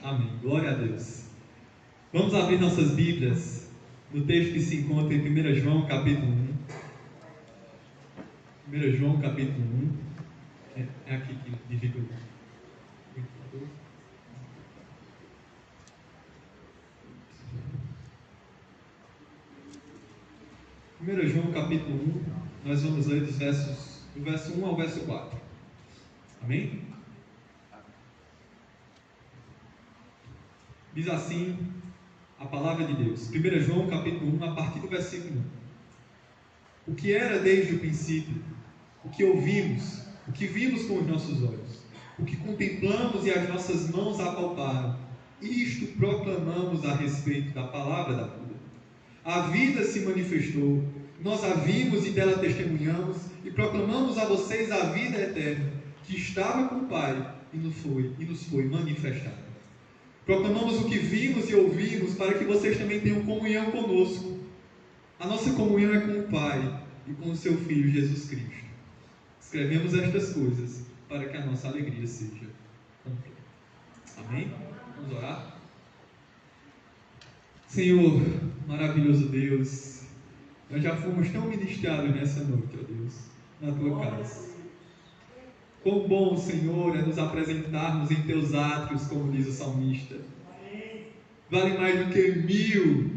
Amém. Glória a Deus. Vamos abrir nossas Bíblias no texto que se encontra em 1 João, capítulo 1. 1 João, capítulo 1. É aqui que divide o... 1 João, capítulo 1, nós vamos ler do verso 1 ao verso 4. Amém? Diz assim a palavra de Deus. 1 João, capítulo 1, a partir do versículo 1. O que era desde o princípio, o que ouvimos, o que vimos com os nossos olhos, o que contemplamos e as nossas mãos apalparam, isto proclamamos a respeito da palavra da vida. A vida se manifestou, nós a vimos e dela testemunhamos, e proclamamos a vocês a vida eterna, que estava com o Pai e nos foi manifestada. Proclamamos o que vimos e ouvimos, para que vocês também tenham comunhão conosco. A nossa comunhão é com o Pai e com o seu Filho Jesus Cristo. Escrevemos estas coisas para que a nossa alegria seja completa. Amém? Vamos orar? Senhor, maravilhoso Deus, nós já fomos tão ministrados nessa noite, ó Deus, na Tua casa. Quão bom, Senhor, é nos apresentarmos em Teus átrios, como diz o salmista. Vale mais do que 1000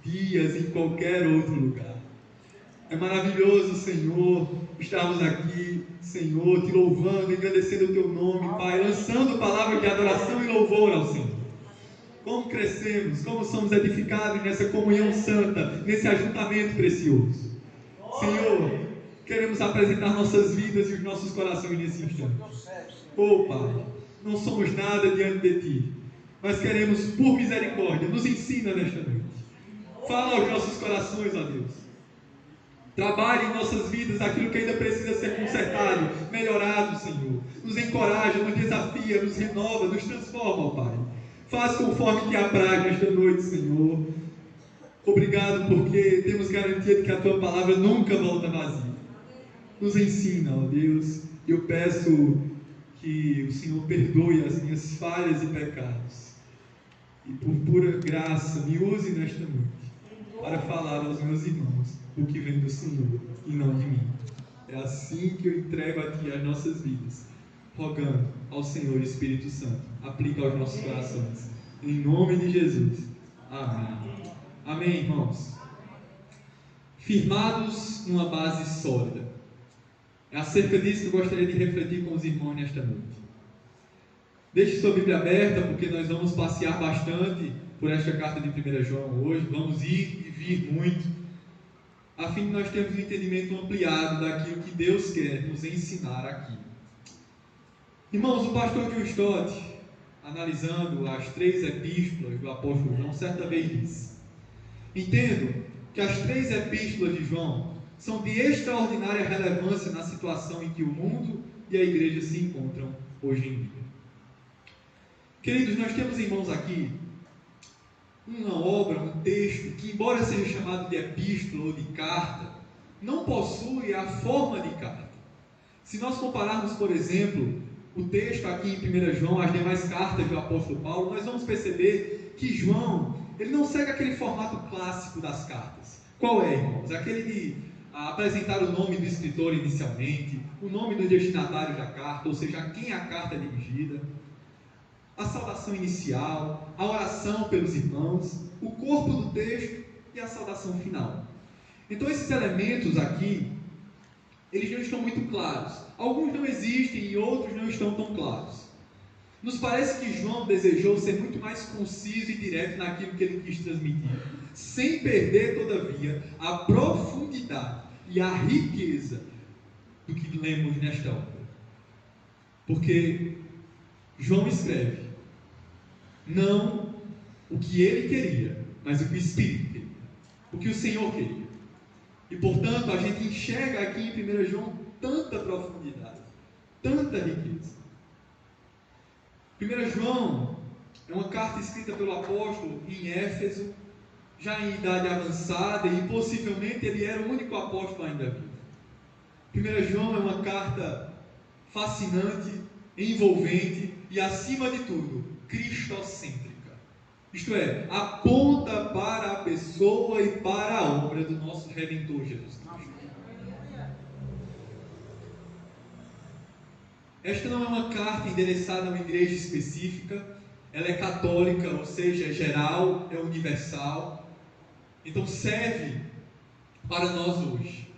dias em qualquer outro lugar. É maravilhoso, Senhor, estarmos aqui, Senhor, Te louvando, engrandecendo o Teu nome, Pai, lançando palavras de adoração e louvor ao Senhor. Como crescemos, como somos edificados nessa comunhão santa, nesse ajuntamento precioso. Senhor, queremos apresentar nossas vidas e os nossos corações nesse instante. Oh, Pai, não somos nada diante de Ti, mas queremos, por misericórdia, nos ensina nesta noite. Fala aos nossos corações, ó Deus. Trabalhe em nossas vidas aquilo que ainda precisa ser consertado, melhorado, Senhor. Nos encoraja, nos desafia, nos renova, nos transforma, ó Pai. Faz conforme Te apraz nesta noite, Senhor. Obrigado porque temos garantia de que a Tua palavra nunca volta vazia. Nos ensina, ó Deus. Eu peço que o Senhor perdoe as minhas falhas e pecados. E por pura graça, me use nesta noite para falar aos meus irmãos o que vem do Senhor e não de mim. É assim que eu entrego a Ti as nossas vidas, rogando ao Senhor Espírito Santo, aplica aos nossos corações. Em nome de Jesus. Amém. Amém, irmãos. Firmados numa base sólida. É acerca disso que eu gostaria de refletir com os irmãos nesta noite. Deixe sua Bíblia aberta, porque nós vamos passear bastante por esta carta de 1 João hoje. Vamos ir e vir muito, a fim de nós termos um entendimento ampliado daquilo que Deus quer nos ensinar aqui. Irmãos, o pastor John Stott, analisando as 3 epístolas do apóstolo João, certa vez disse: entendo que as 3 epístolas de João são de extraordinária relevância na situação em que o mundo e a igreja se encontram hoje em dia. Queridos, nós temos em mãos aqui uma obra, um texto que, embora seja chamado de epístola ou de carta, não possui a forma de carta. Se nós compararmos, por exemplo, o texto aqui em 1 João às demais cartas do apóstolo Paulo, nós vamos perceber que João, ele não segue aquele formato clássico das cartas. Qual é, irmãos? Aquele de apresentar o nome do escritor inicialmente, o nome do destinatário da carta, ou seja, a quem a carta é dirigida, a saudação inicial, a oração pelos irmãos, o corpo do texto e a saudação final. Então esses elementos aqui, eles não estão muito claros. Alguns não existem e outros não estão tão claros. Nos parece que João desejou ser muito mais conciso e direto naquilo que ele quis transmitir, sem perder, todavia, a profundidade e a riqueza do que lemos nesta obra. Porque João escreve não o que ele queria, mas o que o Espírito queria, o que o Senhor queria. E portanto a gente enxerga aqui em 1 João tanta profundidade, tanta riqueza. 1 João é uma carta escrita pelo apóstolo em Éfeso, já em idade avançada, e possivelmente ele era o único apóstolo ainda vivo. 1 João é uma carta fascinante, envolvente e, acima de tudo, cristocêntrica. Isto é, aponta para a pessoa e para a obra do nosso Redentor Jesus Cristo. Esta não é uma carta endereçada a uma igreja específica, ela é católica, ou seja, é geral, é universal. Então serve para nós hoje.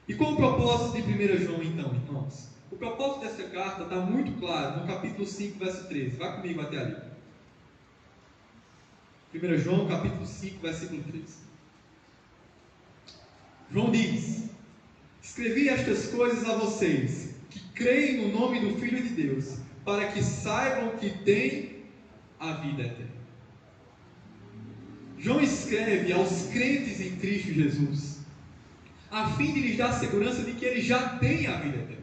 E qual o propósito de 1 João então, irmãos? O propósito dessa carta está muito claro no capítulo 5, verso 13. Vá comigo até ali. 1 João, capítulo 5, versículo 13. João diz: escrevi estas coisas a vocês, que creem no nome do Filho de Deus, para que saibam que têm a vida eterna. João escreve aos crentes em Cristo Jesus, a fim de lhes dar segurança de que eles já têm a vida eterna.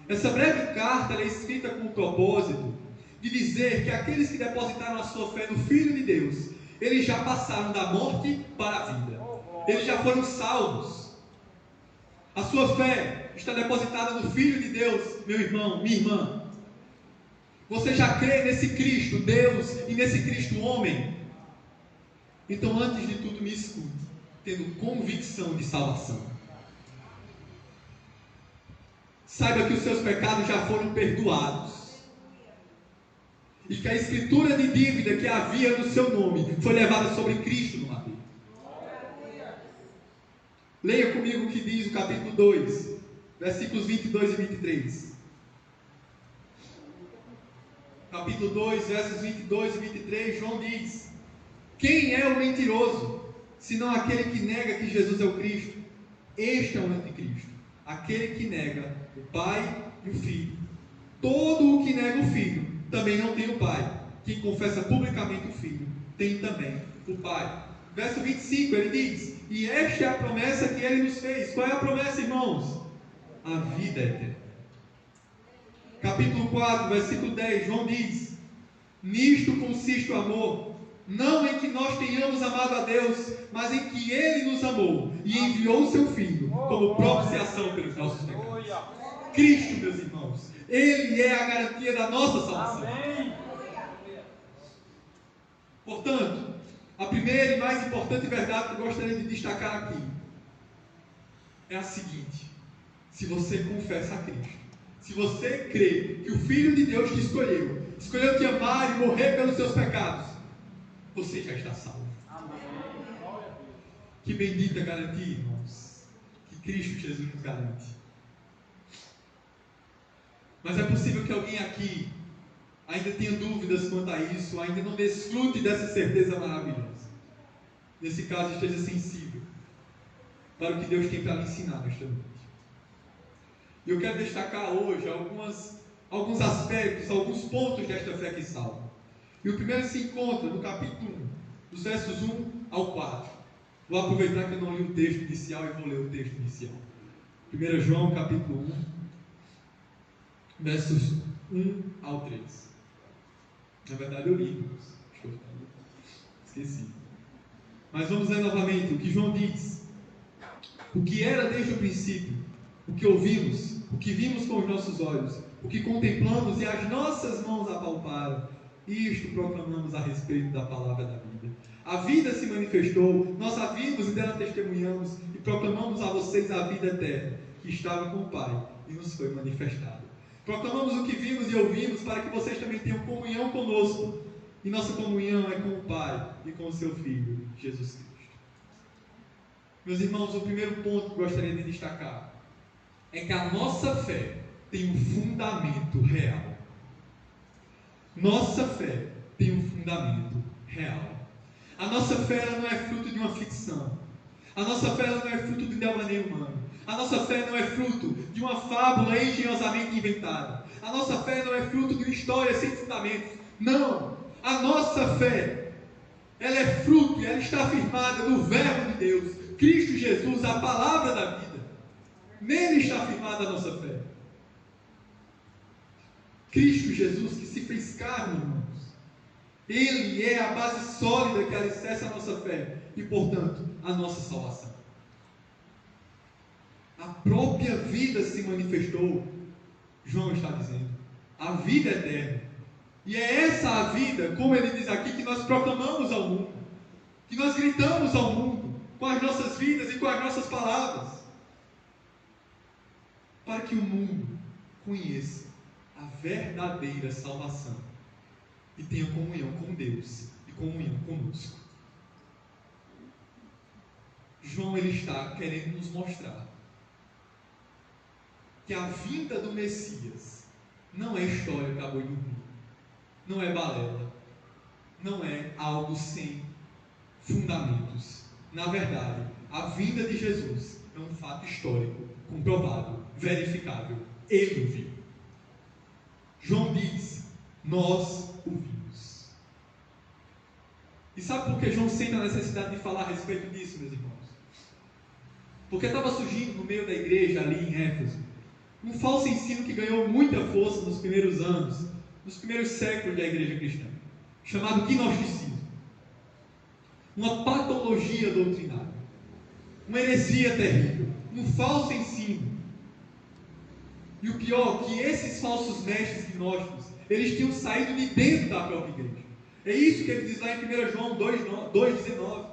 Essa breve carta é escrita com o propósito de dizer que aqueles que depositaram a sua fé no Filho de Deus, eles já passaram da morte para a vida. Eles já foram salvos. A sua fé está depositada no Filho de Deus, meu irmão, minha irmã. Você já crê nesse Cristo, Deus, e nesse Cristo, homem? Então, antes de tudo, me escute, tendo convicção de salvação. Saiba que os seus pecados já foram perdoados. E que a escritura de dívida que havia no seu nome foi levada sobre Cristo no madeiro. Leia comigo o que diz o capítulo 2, versículos 22 e 23. Capítulo 2, versos 22 e 23, João diz: quem é o mentiroso, senão aquele que nega que Jesus é o Cristo? Este é o anticristo, aquele que nega o Pai e o Filho. Todo o que nega o Filho também não tem o Pai. Quem confessa publicamente o Filho tem também o Pai. Verso 25, ele diz: e esta é a promessa que ele nos fez. Qual é a promessa, irmãos? A vida eterna. Capítulo 4, versículo 10, João diz: nisto consiste o amor, não em que nós tenhamos amado a Deus, mas em que Ele nos amou e enviou o seu Filho como propiciação pelos nossos pecados. Cristo, meus irmãos, Ele é a garantia da nossa salvação. Amém. Portanto, a primeira e mais importante verdade que eu gostaria de destacar aqui é a seguinte: se você confessa a Cristo, se você crê que o Filho de Deus te escolheu te amar e morrer pelos seus pecados, você já está salvo. Amém. Que bendita garantia, irmãos, que Cristo Jesus nos garante. Mas é possível que alguém aqui ainda tenha dúvidas quanto a isso, ainda não desfrute dessa certeza maravilhosa. Nesse caso, esteja sensível para o que Deus tem para lhe ensinar nesta noite. E eu quero destacar hoje alguns aspectos, alguns pontos desta fé que salva. E o primeiro se encontra no capítulo 1, dos versos 1 ao 4. Vou aproveitar que eu não li o texto inicial e vou ler o texto inicial. 1 João, capítulo 1, versos 1 ao 3. Na verdade eu li, esqueci. Mas vamos ler novamente o que João diz. O que era desde o princípio, o que ouvimos, o que vimos com os nossos olhos, o que contemplamos e as nossas mãos apalparam, isto proclamamos a respeito da palavra da vida. A vida se manifestou, nós a vimos e dela testemunhamos e proclamamos a vocês a vida eterna, que estava com o Pai e nos foi manifestada. Proclamamos o que vimos e ouvimos para que vocês também tenham comunhão conosco. E nossa comunhão é com o Pai e com o seu Filho, Jesus Cristo. Meus irmãos, o primeiro ponto que gostaria de destacar é que a nossa fé tem um fundamento real. Nossa fé tem um fundamento real. A nossa fé ela não é fruto de uma ficção. A nossa fé ela não é fruto de devaneio humano. A nossa fé não é fruto de uma fábula engenhosamente inventada. A nossa fé não é fruto de uma história sem fundamento. Não! A nossa fé, ela é fruto e ela está firmada no Verbo de Deus, Cristo Jesus, a palavra da vida. Nele está firmada a nossa fé. Cristo Jesus que se fez carne, irmãos. Ele é a base sólida que alicerça a nossa fé e, portanto, a nossa salvação. A própria vida se manifestou, João está dizendo, a vida eterna. E é essa a vida, como ele diz aqui, que nós proclamamos ao mundo, que nós gritamos ao mundo, com as nossas vidas e com as nossas palavras, para que o mundo conheça a verdadeira salvação e tenha comunhão com Deus e comunhão conosco. João, ele está querendo nos mostrar que a vinda do Messias não é história para boi dormir, não é balela, não é algo sem fundamentos. Na verdade, a vinda de Jesus é um fato histórico, comprovado, verificável. Ele o viu. João diz: nós o vimos. E sabe por que João sente a necessidade de falar a respeito disso, meus irmãos? Porque estava surgindo no meio da igreja ali em Éfeso um falso ensino que ganhou muita força nos primeiros anos, nos primeiros séculos da igreja cristã, chamado gnosticismo. Uma patologia doutrinária, uma heresia terrível, um falso ensino. E o pior, que esses falsos mestres gnósticos, eles tinham saído de dentro da própria igreja. É isso que ele diz lá em 1 João 2,19.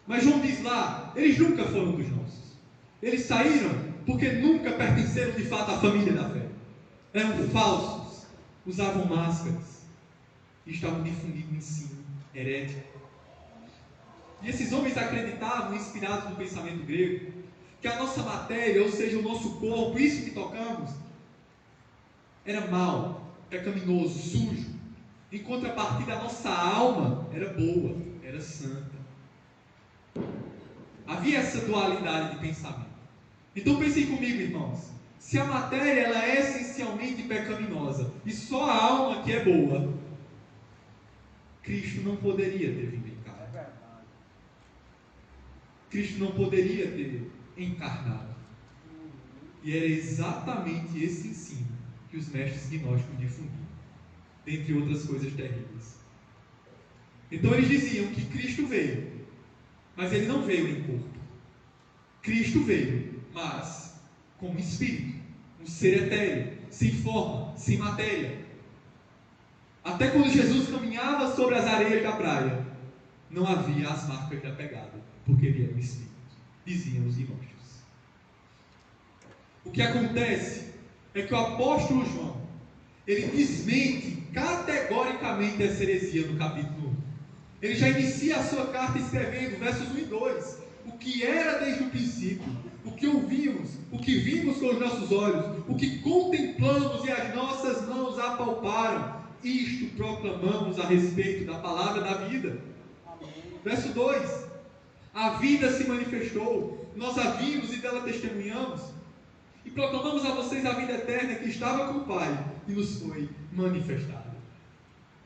Mas João diz lá, eles nunca foram dos nossos. Eles saíram porque nunca pertenceram de fato à família da fé. Eram falsos, usavam máscaras e estavam difundindo ensino herético. E esses homens acreditavam, inspirados no pensamento grego, que a nossa matéria, ou seja, o nosso corpo, isso que tocamos, era mau, pecaminoso, sujo. Em contrapartida, a nossa alma era boa, era santa. Havia essa dualidade de pensamento. Então pensem comigo, irmãos. Se a matéria ela é essencialmente pecaminosa e só a alma que é boa, Cristo não poderia ter vindo em carne. Cristo não poderia ter encarnado. E era exatamente esse ensino que os mestres gnósticos difundiam, dentre outras coisas terríveis. Então eles diziam que Cristo veio, mas ele não veio em corpo. Cristo veio, mas como espírito, um ser etéreo, sem forma, sem matéria. Até quando Jesus caminhava sobre as areias da praia, não havia as marcas da pegada, porque ele era um espírito, diziam os gnósticos. O que acontece é que o apóstolo João, ele desmente categoricamente essa heresia no capítulo 1. Ele já inicia a sua carta escrevendo, versos 1 e 2, o que era desde o princípio, o que ouvimos, o que vimos com os nossos olhos, o que contemplamos e as nossas mãos apalparam, isto proclamamos a respeito da palavra da vida. Amém. Verso 2, a vida se manifestou, nós a vimos e dela testemunhamos, e proclamamos a vocês a vida eterna que estava com o Pai e nos foi manifestada.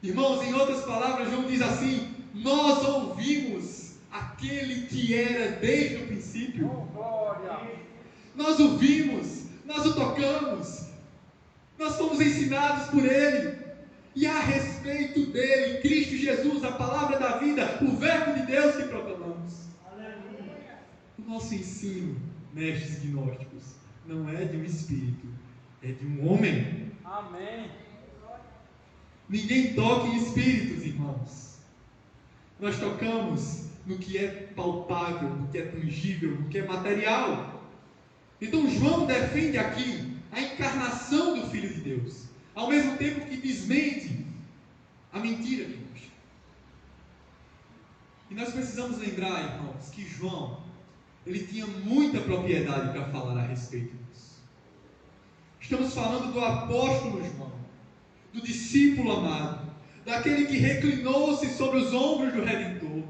Irmãos, em outras palavras, João diz assim: nós ouvimos aquele que era desde o princípio. Nós o vimos, nós o tocamos, nós fomos ensinados por ele, e a respeito dele, Cristo Jesus, a palavra da vida, o verbo de Deus que proclamamos. Aleluia. O nosso ensino, mestres gnósticos, não é de um espírito, é de um homem. Amém. Ninguém toca em espíritos, irmãos. Nós tocamos no que é palpável, no que é tangível, no que é material. Então João defende aqui a encarnação do Filho de Deus, ao mesmo tempo que desmente a mentira que nós. E nós precisamos lembrar, irmãos, que João, ele tinha muita propriedade para falar a respeito disso. Estamos falando do apóstolo João, do discípulo amado, daquele que reclinou-se sobre os ombros do Redentor,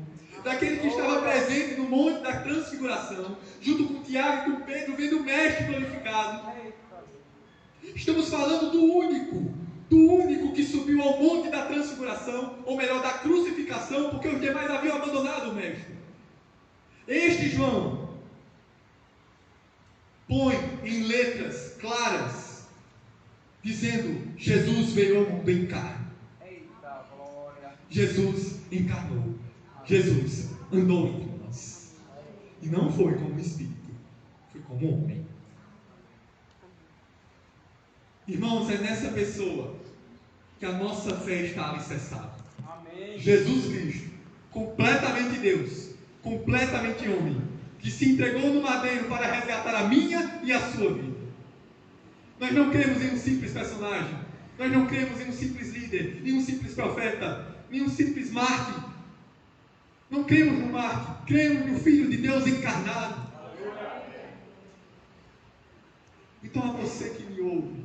daquele que estava presente no monte da transfiguração, junto com Tiago e com Pedro, vendo o Mestre glorificado. Estamos falando do único que subiu ao monte da transfiguração, ou melhor, da crucificação, porque os demais haviam abandonado o Mestre. Este João põe em letras claras, dizendo: Jesus veio ao mundo em carne. Eita, glória. Jesus encarnou. Jesus andou entre nós. E não foi como espírito, foi como homem. Irmãos, é nessa pessoa que a nossa fé está alicerçada. Amém. Jesus Cristo, completamente Deus, completamente homem, que se entregou no madeiro para resgatar a minha e a sua vida. Nós não cremos em um simples personagem, nós não cremos em um simples líder, em um simples profeta, em um simples mártir. Não cremos no mártir, cremos no Filho de Deus encarnado. Então, a você que me ouve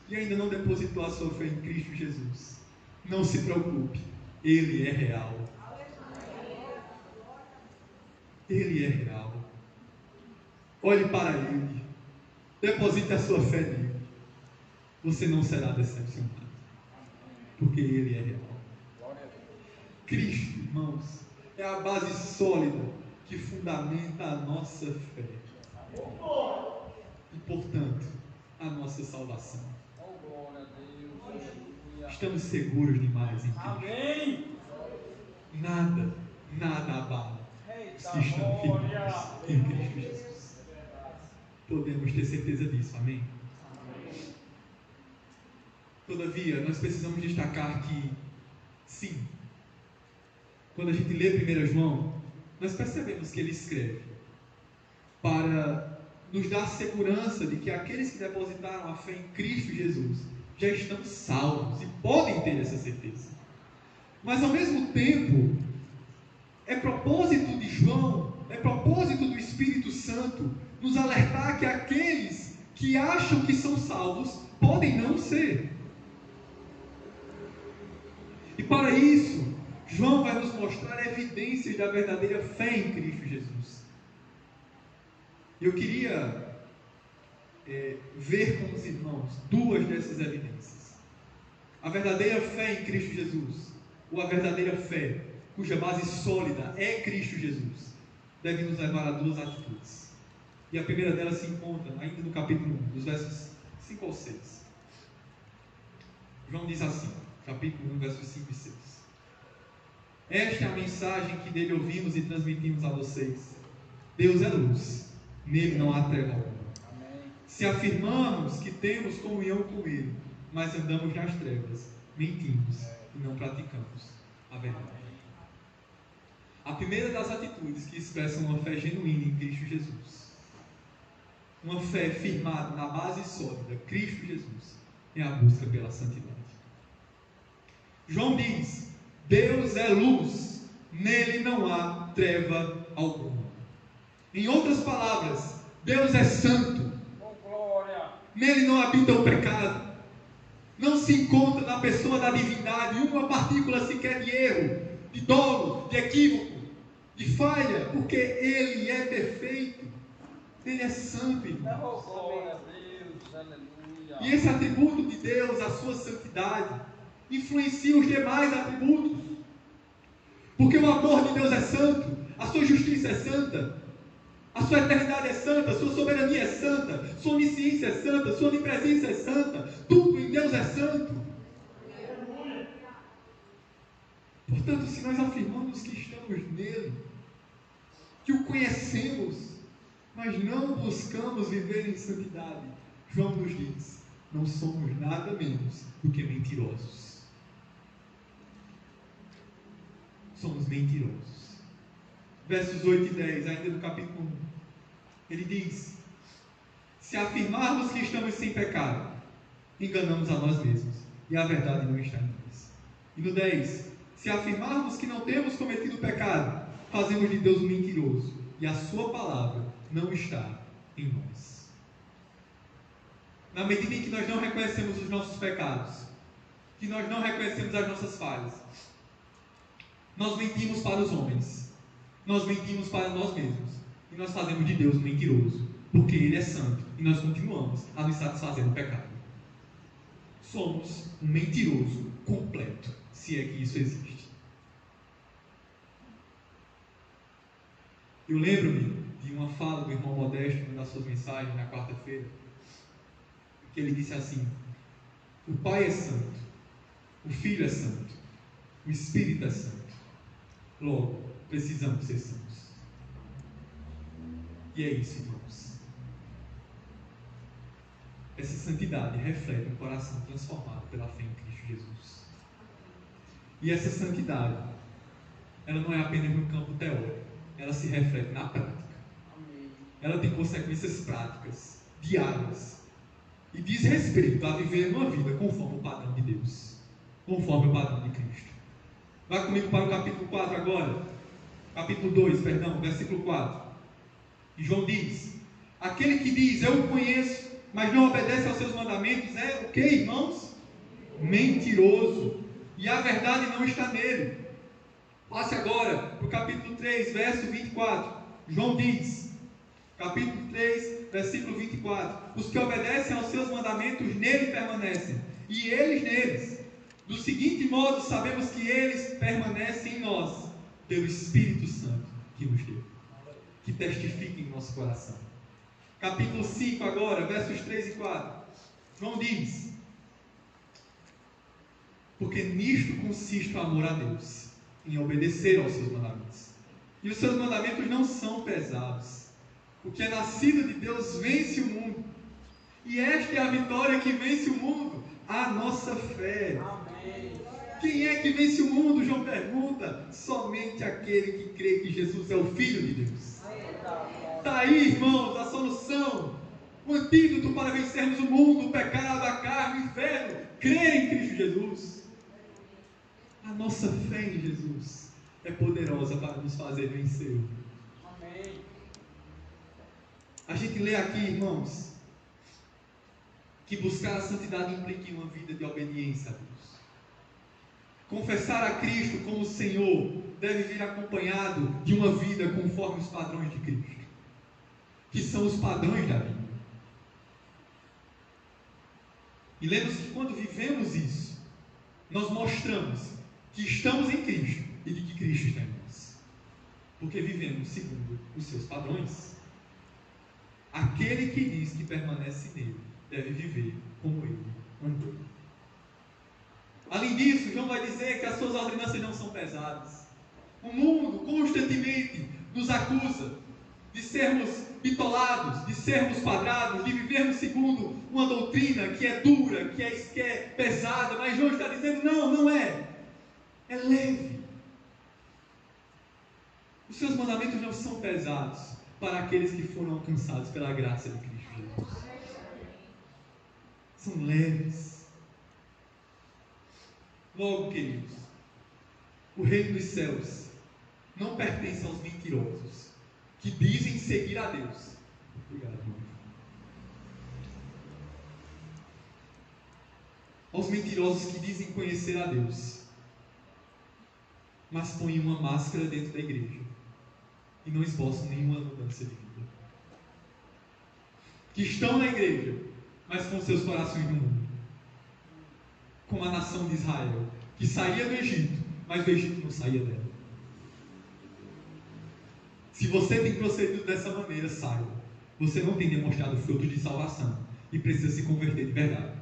e ainda não depositou a sua fé em Cristo Jesus, não se preocupe, Ele é real. Ele é real. Olhe para Ele, deposite a sua fé nele. Você não será decepcionado, porque Ele é real. Cristo, irmãos, é a base sólida que fundamenta a nossa fé e, portanto, a nossa salvação. Estamos seguros demais em Cristo. Amém. Nada abala os que estão firmados em Cristo Jesus. Podemos ter certeza disso, amém? Todavia, nós precisamos destacar que, sim, quando a gente lê 1 João, nós percebemos que ele escreve para nos dar segurança de que aqueles que depositaram a fé em Cristo Jesus já estão salvos e podem ter essa certeza. Mas ao mesmo tempo, é propósito de João, é propósito do Espírito Santo nos alertar que aqueles que acham que são salvos podem não ser. E para isso, João vai nos mostrar evidências da verdadeira fé em Cristo Jesus. Eu queria ver com os irmãos duas dessas evidências. A verdadeira fé em Cristo Jesus, ou a verdadeira fé, cuja base sólida é Cristo Jesus, deve nos levar a duas atitudes. E a primeira delas se encontra ainda no capítulo 1, dos versos 5 ao 6. João diz assim, capítulo 1, versos 5 e 6. Esta é a mensagem que dele ouvimos e transmitimos a vocês. Deus é luz, nele não há treva alguma. Se afirmarmos que temos comunhão com Ele, mas andamos nas trevas, mentimos e não praticamos a verdade. A primeira das atitudes que expressam uma fé genuína em Cristo Jesus, uma fé firmada na base sólida, Cristo Jesus, é a busca pela santidade. João diz: Deus é luz, nele não há treva alguma. Em outras palavras, Deus é santo. Nele não habita o pecado. Não se encontra na pessoa da divindade uma partícula sequer de erro, de dolo, de equívoco, de falha, porque Ele é perfeito. Ele é santo, irmãos. E esse atributo de Deus, a sua santidade, influencia os demais atributos. Porque o amor de Deus é santo, a sua justiça é santa, a sua eternidade é santa, a sua soberania é santa, sua onisciência é santa, sua onipresença é santa, tudo em Deus é santo. Portanto, se nós afirmamos que estamos nele, que o conhecemos, mas não buscamos viver em santidade, João nos diz: não somos nada menos do que mentirosos. Somos mentirosos. Versos 8 e 10, ainda do capítulo 1, ele diz: se afirmarmos que estamos sem pecado, enganamos a nós mesmos, e a verdade não está em nós. E no 10, se afirmarmos que não temos cometido pecado, fazemos de Deus um mentiroso, e a sua palavra não está em nós. Na medida em que nós não reconhecemos os nossos pecados, que nós não reconhecemos as nossas falhas, nós mentimos para os homens, nós mentimos para nós mesmos, e nós fazemos de Deus um mentiroso, porque Ele é santo, e nós continuamos a nos satisfazer no pecado. Somos um mentiroso completo, se é que isso existe. Eu lembro-me de uma fala do irmão Modesto, em uma das suas mensagens na quarta-feira, que ele disse assim: o Pai é santo, o Filho é santo, o Espírito é santo, logo precisamos ser santos. E é isso, irmãos. Essa santidade reflete um coração transformado pela fé em Cristo Jesus. E essa santidade, ela não é apenas no campo teórico, ela se reflete na prática. Ela tem consequências práticas, diárias, e diz respeito a viver uma vida conforme o padrão de Deus, conforme o padrão de Cristo. Vá comigo para o capítulo 4 agora. Capítulo 2, perdão, versículo 4. E João diz: aquele que diz, eu o conheço, mas não obedece aos seus mandamentos, é o que, irmãos? Mentiroso. E a verdade não está nele. Passe agora para o capítulo 3, verso 24. João diz, capítulo 3, versículo 24: os que obedecem aos seus mandamentos nele permanecem, e eles neles. Do seguinte modo, sabemos que eles permanecem em nós, pelo Espírito Santo que nos deu, que testifica em nosso coração. Capítulo 5 agora, versos 3 e 4. João diz: porque nisto consiste o amor a Deus, em obedecer aos seus mandamentos. E os seus mandamentos não são pesados. O que é nascido de Deus vence o mundo. E esta é a vitória que vence o mundo, a nossa fé. Amém. Quem é que vence o mundo? João pergunta. Somente aquele que crê que Jesus é o Filho de Deus. Está aí, irmãos, a solução. O antídoto para vencermos o mundo, o pecado, a carne, o inferno. Crer em Cristo Jesus. A nossa fé em Jesus é poderosa para nos fazer vencer. Amém. A gente lê aqui, irmãos, que buscar a santidade implica em uma vida de obediência a Deus. Confessar a Cristo como Senhor deve vir acompanhado de uma vida conforme os padrões de Cristo, que são os padrões da Bíblia. E lembre-se que quando vivemos isso, nós mostramos que estamos em Cristo e de que Cristo está em nós, porque vivemos segundo os seus padrões. Aquele que diz que permanece nele deve viver como ele andou. Além disso, João vai dizer que as suas ordenanças não são pesadas. O mundo constantemente nos acusa de sermos bitolados, de sermos quadrados, de vivermos segundo uma doutrina que é dura, que é pesada, mas João está dizendo, não é. É leve. Os seus mandamentos não são pesados para aqueles que foram alcançados pela graça de Cristo Jesus. São leves. Logo, queridos, o reino dos céus não pertence aos mentirosos que dizem seguir a Deus. Obrigado, irmão. Aos mentirosos que dizem conhecer a Deus, mas põem uma máscara dentro da igreja e não esboçam nenhuma mudança de vida. Que estão na igreja, mas com seus corações no mundo. Como a nação de Israel, que saía do Egito, mas o Egito não saía dela. Se você tem procedido dessa maneira, saiba, você não tem demonstrado frutos de salvação e precisa se converter de verdade.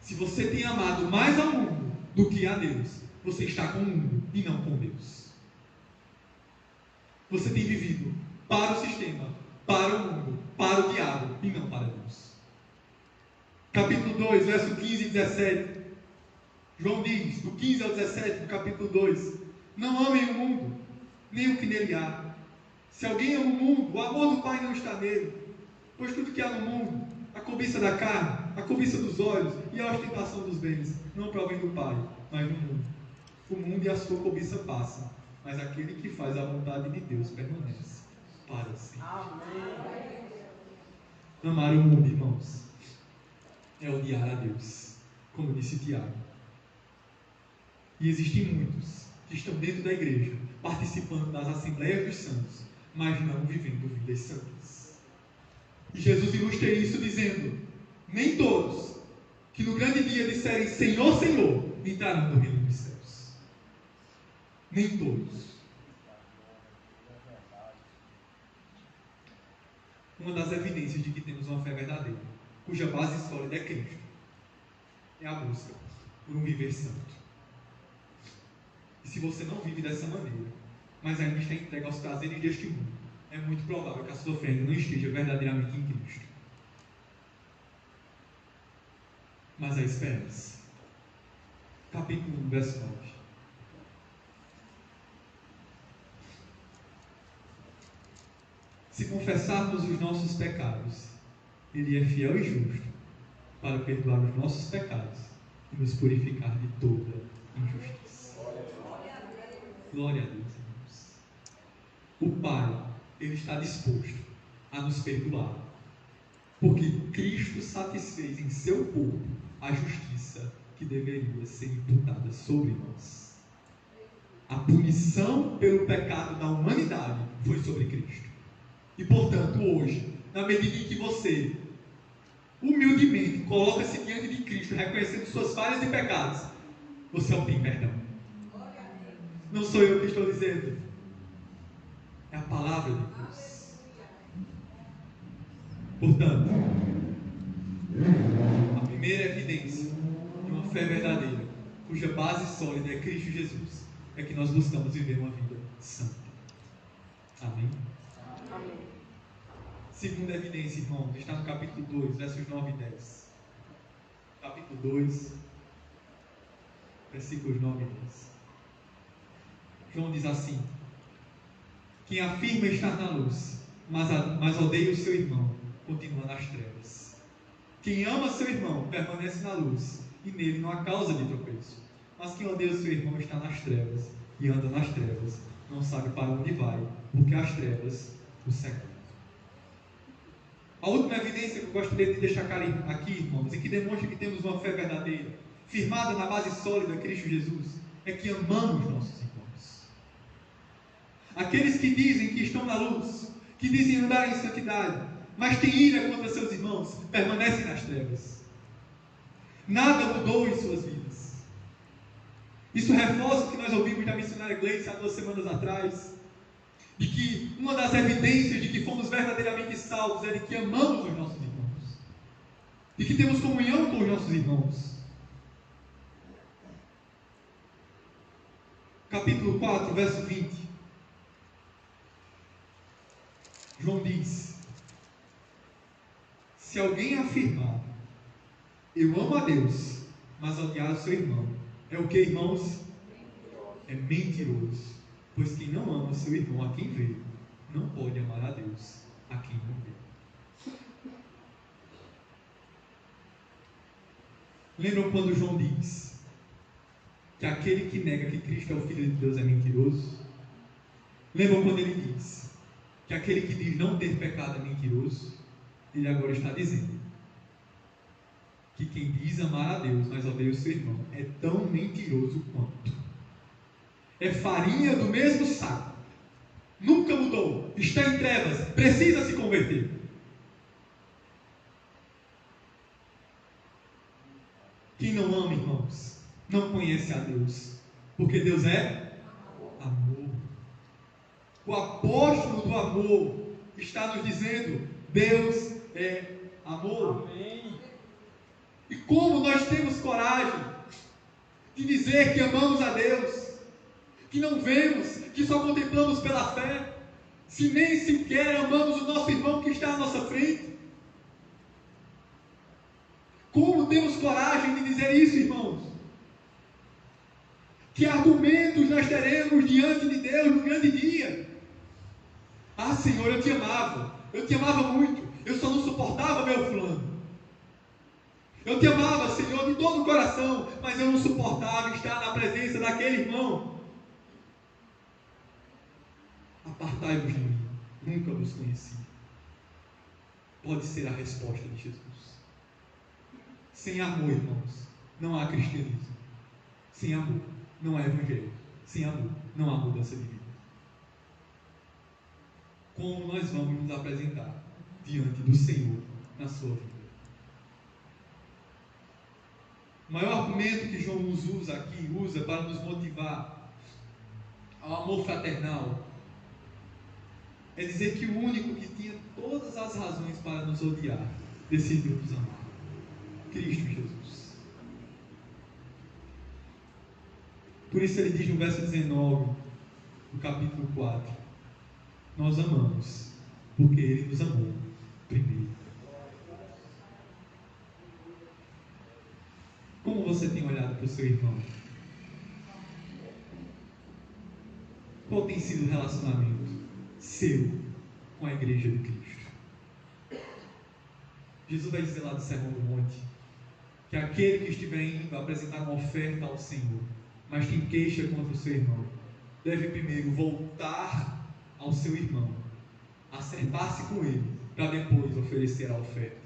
Se você tem amado mais ao mundo do que a Deus, você está com o mundo e não com Deus. Você tem vivido para o sistema, para o mundo, para o diabo e não para Deus. Capítulo 2, verso 15 e 17. João diz, do 15 ao 17 do capítulo 2: não amem o mundo, nem o que nele há. Se alguém ama o mundo, o amor do Pai não está nele. Pois tudo que há no mundo, a cobiça da carne, a cobiça dos olhos e a ostentação dos bens, não provém do Pai, mas do mundo. O mundo e a sua cobiça passam, mas aquele que faz a vontade de Deus permanece para sempre. Amém. Amar o mundo, irmãos, é odiar a Deus, como disse Tiago. E existem muitos que estão dentro da igreja, participando das Assembleias dos Santos, mas não vivendo vidas santas. E Jesus ilustra isso dizendo: nem todos que no grande dia disserem Senhor, Senhor, entrarão no reino dos céus. Nem todos. Uma das evidências de que temos uma fé verdadeira, cuja base sólida é Cristo, é a busca por um viver santo. E se você não vive dessa maneira, mas ainda está entregue aos prazeres deste mundo, é muito provável que a sua fé ainda não esteja verdadeiramente em Cristo. Mas a esperança. Capítulo 1, verso 9. Se confessarmos os nossos pecados, Ele é fiel e justo para perdoar os nossos pecados e nos purificar de toda injustiça. Glória a Deus, irmãos. O Pai, Ele está disposto a nos perdoar, porque Cristo satisfez em seu corpo a justiça que deveria ser imputada sobre nós. A punição pelo pecado da humanidade foi sobre Cristo. E portanto, hoje, na medida em que você humildemente coloca-se diante de Cristo, reconhecendo suas falhas e pecados, você obtém perdão. Não sou eu que estou dizendo, é a palavra de Deus. Portanto, a primeira evidência de uma fé verdadeira, cuja base sólida é Cristo Jesus, é que nós buscamos viver uma vida santa. Amém? Amém. Segunda evidência, irmãos, está no capítulo 2, versos 9 e 10. Capítulo 2, versículos 9 e 10. João diz assim: quem afirma estar na luz, mas odeia o seu irmão, continua nas trevas. Quem ama seu irmão permanece na luz, e nele não há causa de tropeço. Mas quem odeia o seu irmão está nas trevas, e anda nas trevas, não sabe para onde vai, porque as trevas o cegam. A última evidência que eu gostaria de deixar aqui, irmãos, e que demonstra que temos uma fé verdadeira, firmada na base sólida de Cristo Jesus, é que amamos nossos irmãos. Aqueles que dizem que estão na luz, que dizem andar em santidade, mas têm ira contra seus irmãos, permanecem nas trevas. Nada mudou em suas vidas. Isso reforça o que nós ouvimos da missionária Gleice há 2 semanas atrás, de que uma das evidências de que fomos verdadeiramente salvos é de que amamos os nossos irmãos, de que temos comunhão com os nossos irmãos. Capítulo 4, verso 20. João diz: se alguém afirmar, eu amo a Deus, mas odiar o seu irmão, é o que, irmãos? É mentiroso. Pois quem não ama o seu irmão a quem vê, não pode amar a Deus a quem não vê. Lembram quando João diz que aquele que nega que Cristo é o Filho de Deus é mentiroso? Lembram quando ele diz que aquele que diz não ter pecado é mentiroso? Ele agora está dizendo que quem diz amar a Deus, mas odeia o seu irmão, é tão mentiroso quanto. É farinha do mesmo saco. Nunca mudou. Está em trevas. Precisa se converter. Quem não ama, irmãos, não conhece a Deus. Porque Deus é amor. O apóstolo do amor está nos dizendo: Deus é amor. Amém. E como nós temos coragem de dizer que amamos a Deus, que não vemos, que só contemplamos pela fé, se nem sequer amamos o nosso irmão que está à nossa frente? Como temos coragem de dizer isso, irmãos? Que argumentos nós teremos diante de Deus no grande dia? Ah, Senhor, eu te amava muito, eu só não suportava meu fulano. Eu te amava, Senhor, de todo o coração, mas eu não suportava estar na presença daquele irmão. Apartai-vos de mim, nunca vos conheci. Pode ser a resposta de Jesus. Sem amor, irmãos, não há cristianismo. Sem amor, não há evangelho. Sem amor, não há mudança de vida. Como nós vamos nos apresentar diante do Senhor na sua vida? O maior argumento que João nos usa para nos motivar ao amor fraternal, é dizer que o único que tinha todas as razões para nos odiar decidiu nos amar: Cristo Jesus. Por isso ele diz no verso 19 do capítulo 4: Nós amamos, porque Ele nos amou primeiro. Como você tem olhado para o seu irmão? Qual tem sido o relacionamento seu com a igreja de Cristo? Jesus vai dizer lá do Sermão do Monte que aquele que estiver indo apresentar uma oferta ao Senhor, mas tem queixa contra o seu irmão, deve primeiro voltar ao seu irmão, acertar-se com ele, para depois oferecer a oferta.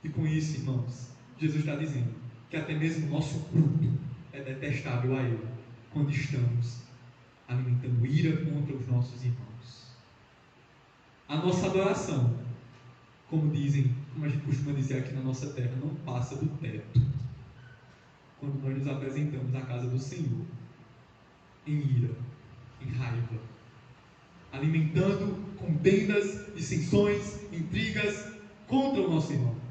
E com isso, irmãos, Jesus está dizendo que até mesmo o nosso culto é detestável a Ele, quando estamos alimentando ira contra os nossos irmãos. A nossa adoração, como a gente costuma dizer aqui na nossa terra, não passa do teto, quando nós nos apresentamos à casa do Senhor, em ira, em raiva, alimentando contendas, dissensões, intrigas contra o nosso irmão.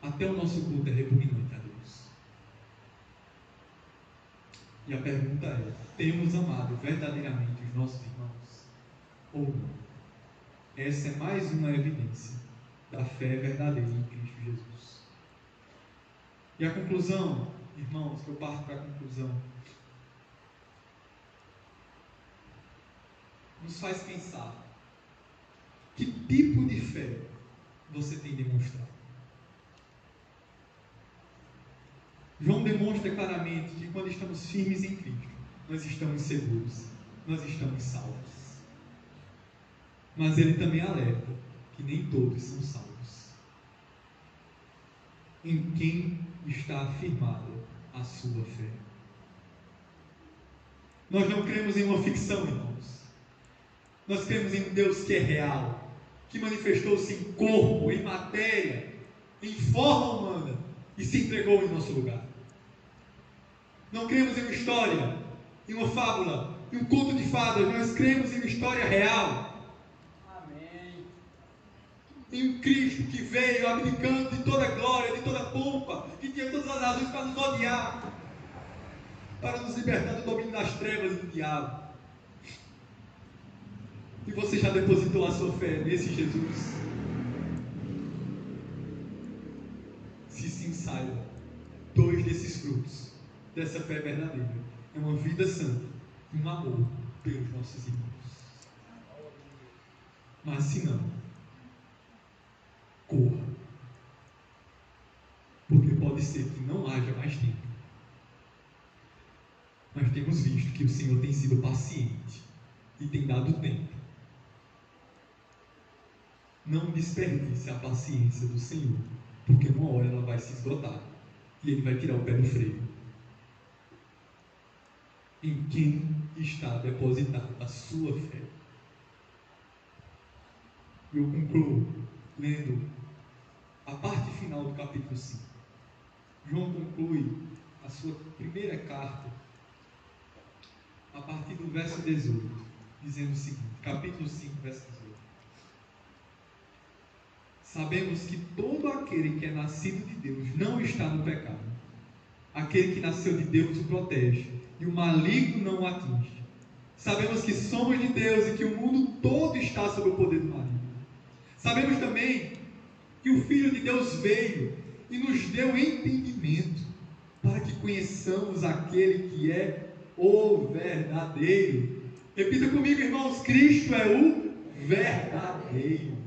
Até o nosso culto é repugnante a Deus. E a pergunta é: temos amado verdadeiramente os nossos irmãos ou não? Essa é mais uma evidência da fé verdadeira em Cristo Jesus. E a conclusão, irmãos, que eu parto para a conclusão, nos faz pensar: que tipo de fé você tem demonstrado? João demonstra claramente que quando estamos firmes em Cristo, nós estamos seguros, nós estamos salvos. Mas ele também alerta que nem todos são salvos. Em quem está afirmada a sua fé? Nós não cremos em uma ficção, irmãos. Nós cremos em um Deus que é real, que manifestou-se em corpo, em matéria, em forma humana e se entregou em nosso lugar. Não cremos em uma história, em uma fábula, em um conto de fadas. Nós cremos em uma história real. Amém. Em um Cristo que veio abdicando de toda glória, de toda pompa, que tinha todas as razões para nos odiar, para nos libertar do domínio das trevas e do diabo. E você já depositou a sua fé nesse Jesus? Se sim, saiba, 2 desses frutos dessa fé verdadeira é uma vida santa e um amor pelos nossos irmãos. Mas se não, corra, porque pode ser que não haja mais tempo. Mas temos visto que o Senhor tem sido paciente e tem dado tempo. Não desperdice a paciência do Senhor, porque uma hora ela vai se esgotar e Ele vai tirar o pé do freio. Em quem está depositada a sua fé? E eu concluo lendo a parte final do capítulo 5. João conclui a sua primeira carta a partir do verso 18, dizendo o seguinte, capítulo 5, verso 18. Sabemos que todo aquele que é nascido de Deus não está no pecado. Aquele que nasceu de Deus o protege, e o maligno não o atinge. Sabemos que somos de Deus e que o mundo todo está sob o poder do maligno. Sabemos também que o Filho de Deus veio e nos deu entendimento para que conheçamos aquele que é o verdadeiro. Repita comigo, irmãos: Cristo é o verdadeiro.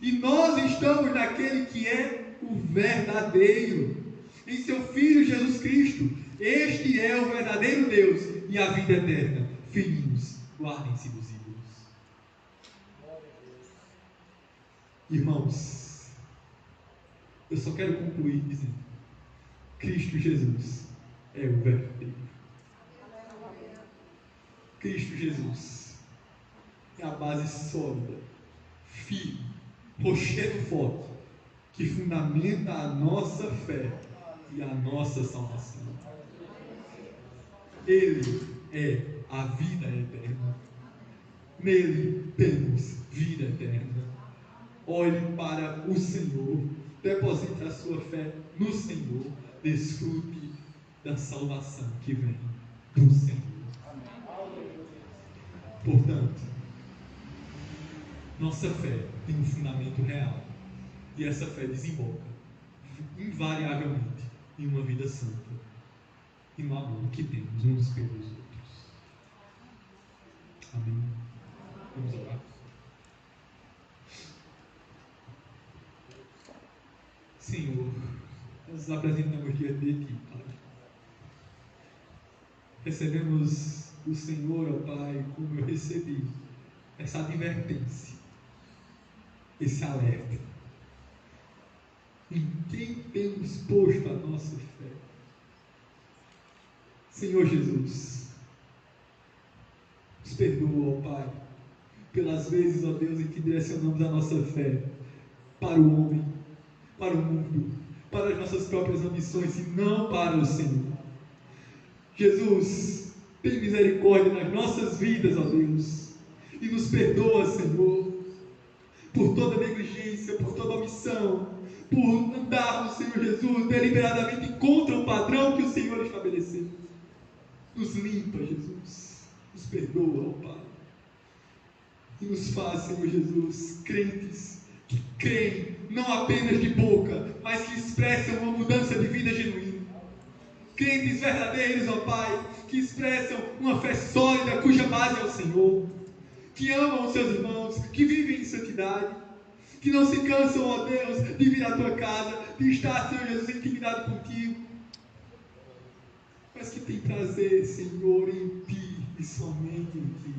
E nós estamos naquele que é o verdadeiro, em seu Filho Jesus Cristo. Este é o verdadeiro Deus e a vida eterna. Filhinhos, guardem-se dos ídolos. Irmãos, eu só quero concluir dizendo: Cristo Jesus é o verdadeiro. Cristo Jesus é a base sólida, firme, rochedo forte, que fundamenta a nossa fé e a nossa salvação. Ele é a vida eterna. Nele temos vida eterna. Olhe para o Senhor, deposite a sua fé no Senhor, desfrute da salvação que vem do Senhor. Amém. Portanto, nossa fé tem um fundamento real. E essa fé desemboca, invariavelmente, em uma vida santa. E no amor que temos uns pelos outros. Amém? Vamos orar? Senhor, nós nos apresentamos diante de Ti, Pai. Recebemos do Senhor, ó Pai, como eu recebi, essa advertência, esse alerta. Em quem temos posto a nossa fé? Senhor Jesus, nos perdoa, ó Pai, pelas vezes, ó Deus, em que direcionamos a nossa fé para o homem, para o mundo, para as nossas próprias ambições e não para o Senhor. Jesus, tem misericórdia nas nossas vidas, ó Deus, e nos perdoa, Senhor, por toda negligência, por toda omissão, por andarmos, Senhor Jesus, deliberadamente contra o padrão que o Senhor estabeleceu. Nos limpa, Jesus, nos perdoa, ó Pai, e nos faz, Senhor Jesus, crentes que creem, não apenas de boca, mas que expressam uma mudança de vida genuína. Crentes verdadeiros, ó Pai, que expressam uma fé sólida, cuja base é o Senhor, que amam os seus irmãos, que vivem em santidade, que não se cansam, ó Deus, de vir à tua casa, de estar, Senhor Jesus, em intimidade contigo, mas que tem prazer, Senhor, em Ti e somente em Ti.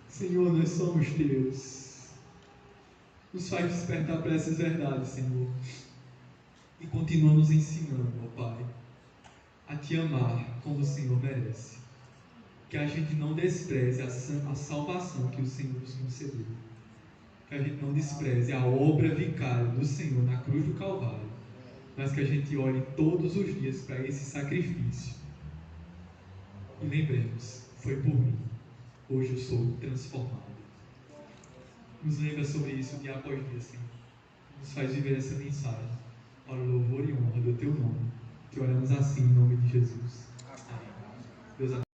Senhor, nós somos Teus. Nos faz despertar para essas verdades, Senhor, e continua nos ensinando, ó Pai, a Te amar como o Senhor merece. Que a gente não despreze a salvação que o Senhor nos concedeu. Que a gente não despreze a obra vicária do Senhor na cruz do Calvário, mas que a gente olhe todos os dias para esse sacrifício e lembremos, foi por mim, hoje eu sou transformado. Nos lembra sobre isso dia após dia, Senhor. Nos faz viver essa mensagem para o louvor e honra do Teu nome, que oramos assim em nome de Jesus. Amém. Deus abençoe.